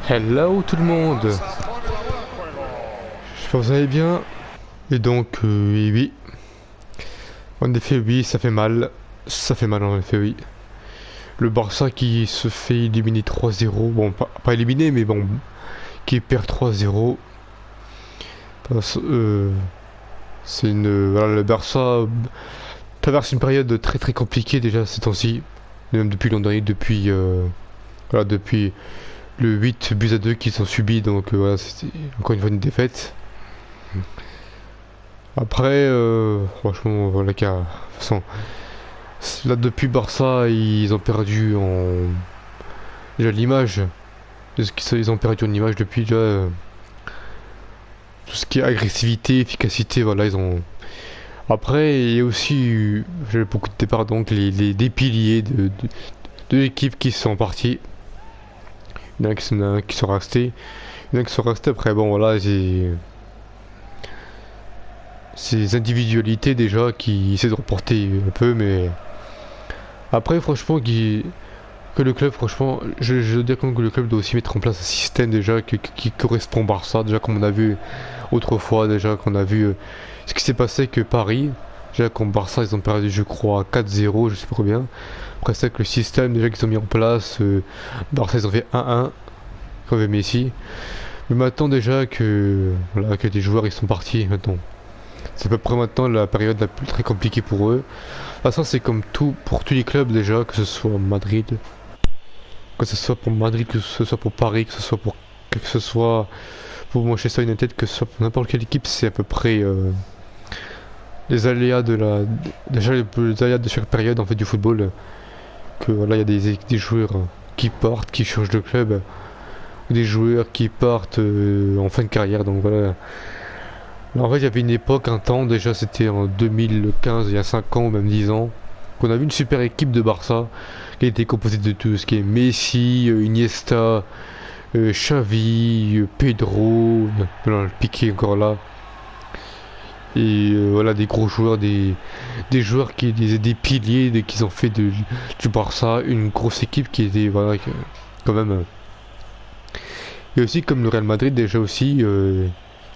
Hello tout le monde. J'espère que vous allez bien. Et donc, oui. En effet, oui, ça fait mal. Ça fait mal en effet, oui. Le Barça qui se fait éliminer 3-0. Bon, pas éliminé, mais bon, qui perd 3-0. C'est une... Voilà, le Barça traverse une période très très compliquée déjà ces temps-ci. Même depuis l'an dernier, voilà, depuis le 8-2 qu'ils ont subi. Donc voilà, c'était encore une fois une défaite. Après, franchement, voilà, de toute façon, là depuis Barça, ils ont perdu en. Déjà l'image. Ils ont perdu en image depuis déjà. Tout ce qui est agressivité, efficacité, voilà, ils ont. Après, il y a aussi eu j'avais beaucoup de départs, donc des piliers de l'équipe qui sont partis. Il y en a qui sont restés. Il y en a qui sont restés après, bon, voilà, ces individualités déjà qui essaient de reporter un peu, mais après franchement que le club, franchement, je veux dire que le club doit aussi mettre en place un système déjà qui correspond au Barça, déjà comme on a vu autrefois, déjà qu'on a vu ce qui s'est passé avec Paris, déjà comme Barça ils ont perdu je crois 4-0, je sais pas combien, après ça avec le système déjà qu'ils ont mis en place, Barça ils ont fait 1-1, quand même Messi, mais maintenant déjà que, voilà, que des joueurs ils sont partis maintenant. C'est à peu près maintenant la période la plus très compliquée pour eux. De toute façon, c'est comme tout pour tous les clubs déjà, que ce soit Madrid, que ce soit pour Madrid, que ce soit pour Paris, que ce soit pour Manchester United, que ce soit pour n'importe quelle équipe, c'est à peu près les aléas de la déjà les aléas de chaque période en fait du football. Que voilà, il y a des joueurs qui partent, qui changent de club, ou des joueurs qui partent en fin de carrière. Donc voilà. En fait, il y avait une époque, un temps, déjà c'était en 2015, il y a 5 ans ou même 10 ans, qu'on avait une super équipe de Barça qui était composée de tout ce qui est Messi, Iniesta, Xavi, Pedro, le Piqué encore là. Et voilà, des gros joueurs, des joueurs des piliers, qui ont fait du Barça une grosse équipe qui était, voilà, quand même. Et aussi comme le Real Madrid déjà aussi.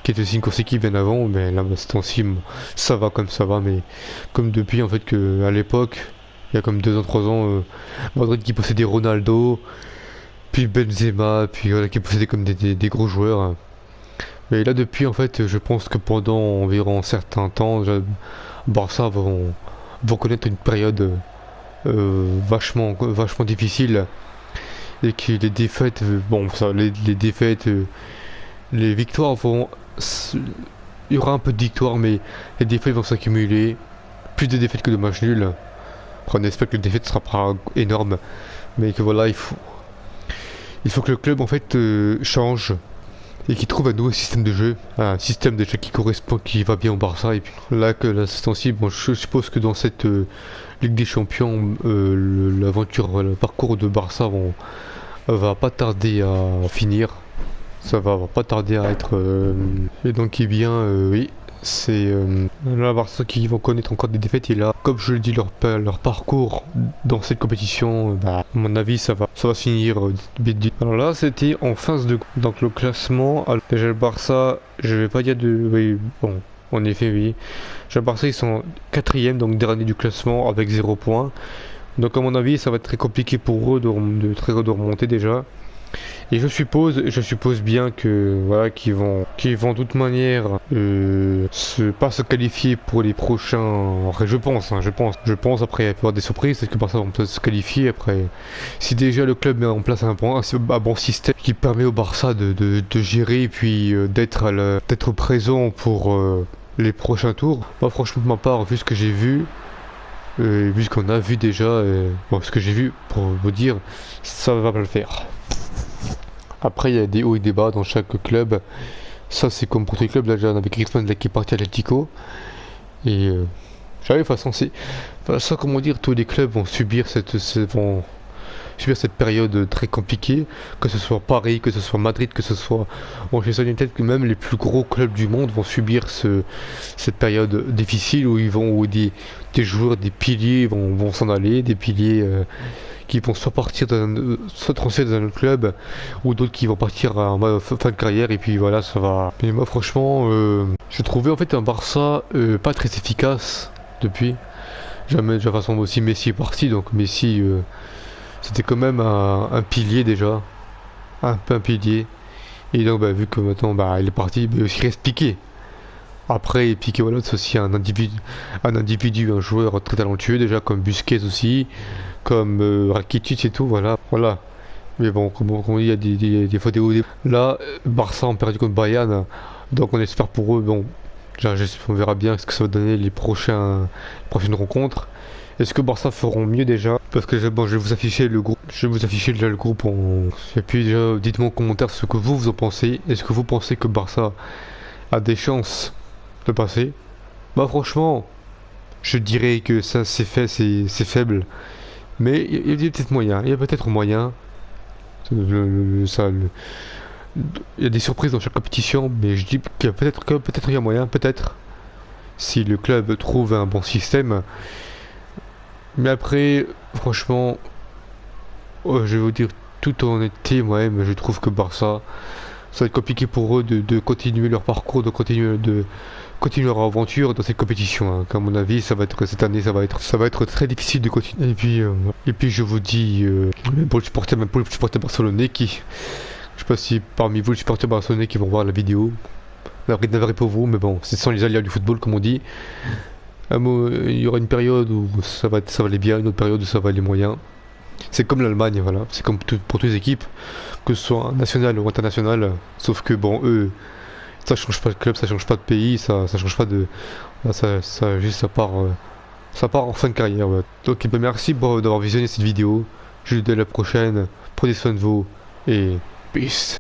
Qui était aussi une course équipe bien avant, mais là, ce temps-ci, ça va comme ça va, mais comme depuis, en fait, que à l'époque, il y a comme 2 ans, 3 ans, Madrid qui possédait Ronaldo, puis Benzema, puis voilà, qui possédait comme des gros joueurs. Mais là, depuis, en fait, je pense que pendant environ un certain temps, Barça vont connaître une période vachement difficile, et que les défaites, bon, ça, les défaites, les victoires vont il y aura un peu de victoires, mais les défaites vont s'accumuler. Plus de défaites que de matchs nuls. Après, on espère que la défaite sera pas énorme, mais que voilà, il faut que le club en fait change et qu'il trouve un nouveau système de jeu, un système de jeu qui correspond, qui va bien au Barça. Et puis là, que l'assistance, bon, je suppose que dans cette Ligue des Champions, l'aventure, le parcours de Barça va pas tarder à finir. Ça va pas tarder à être. Et donc, eh bien, oui, c'est là, Barça qui vont connaître encore des défaites. Et là, comme je le dis, leur parcours dans cette compétition, bah, à mon avis, ça va se finir vite. Alors là, c'était en phase de. Donc, le classement. Alors, déjà, le Barça, je vais pas dire de. Oui, bon, en effet, oui. Déjà, le Barça, ils sont 4ème, donc dernier du classement avec 0 points. Donc, à mon avis, ça va être très compliqué pour eux de remonter déjà. Et je suppose bien que voilà, qu'ils vont de toute manière pas se qualifier pour les prochains. Après, je pense après il y avoir des surprises, est-ce que Barça vont peut-être se qualifier après. Si déjà le club met en place un bon système qui permet au Barça de gérer et puis d'être présent pour les prochains tours. Moi franchement de ma part, vu ce que j'ai vu, vu ce qu'on a vu déjà, bon, ce que j'ai vu pour vous dire, ça va pas le faire. Après, il y a des hauts et des bas dans chaque club. Ça, c'est comme pour tous les clubs. Là, on avait Griezmann là, qui est parti à l'Atlético. Et j'arrive, de toute façon, c'est. Ça, comment dire, tous les clubs vont subir subir cette période très compliquée, que ce soit Paris, que ce soit Madrid, que ce soit Manchester United, que même les plus gros clubs du monde vont subir cette période difficile où des joueurs, des piliers vont s'en aller, des piliers qui vont soit soit transférer dans un autre club, ou d'autres qui vont partir en mode fin de carrière, et puis voilà, ça va. Mais moi, franchement, je trouvais en fait un Barça pas très efficace depuis. Jamais, de toute façon, aussi Messi est parti, donc Messi, c'était quand même un pilier déjà, un peu un pilier. Et donc, bah, vu que maintenant, bah, il est parti, bah, aussi reste Piqué. Après, Piqué, voilà, c'est aussi un joueur très talentueux déjà, comme Busquets aussi, comme Rakitic et tout, voilà, voilà. Mais bon, comme on dit, il y a des fois des hauts et des bas. Là, Barça ont perdu contre Bayern, donc on espère pour eux, bon, on verra bien ce que ça va donner les prochaines rencontres. Est-ce que Barça feront mieux déjà? Parce que bon, je vais vous afficher le groupe. Je vais vous afficher déjà le groupe et puis déjà, dites-moi en commentaire ce que vous en pensez. Est-ce que vous pensez que Barça a des chances de passer? Bah franchement, je dirais que ça c'est faible. Mais il y a peut-être moyen. Il y a peut-être moyen. Il y a des surprises dans chaque compétition, mais je dis qu'il y a peut-être il y a moyen, peut-être, si le club trouve un bon système. Mais après, franchement, je vais vous dire tout en honnêteté, moi-même, je trouve que Barça, ça va être compliqué pour eux de continuer leur parcours, de continuer leur aventure dans cette compétition. Hein. À mon avis, cette année, ça va être très difficile de continuer. Et puis je vous dis, même pour le supporter barcelonais je sais pas si parmi vous, les supporters barcelonais qui vont voir la vidéo, navré pour vous, mais bon, c'est sans les aléas du football, comme on dit. Il y aura une période où ça va aller bien, une autre période où ça va aller moyen. C'est comme l'Allemagne, voilà. C'est comme pour toutes les équipes, que ce soit national ou international. Sauf que bon, eux, ça change pas de club, ça change pas de pays, ça change pas de, juste ça part en fin de carrière. Ouais. Donc ben, merci d'avoir visionné cette vidéo. Je vous dis à la prochaine. Prenez soin de vous et peace.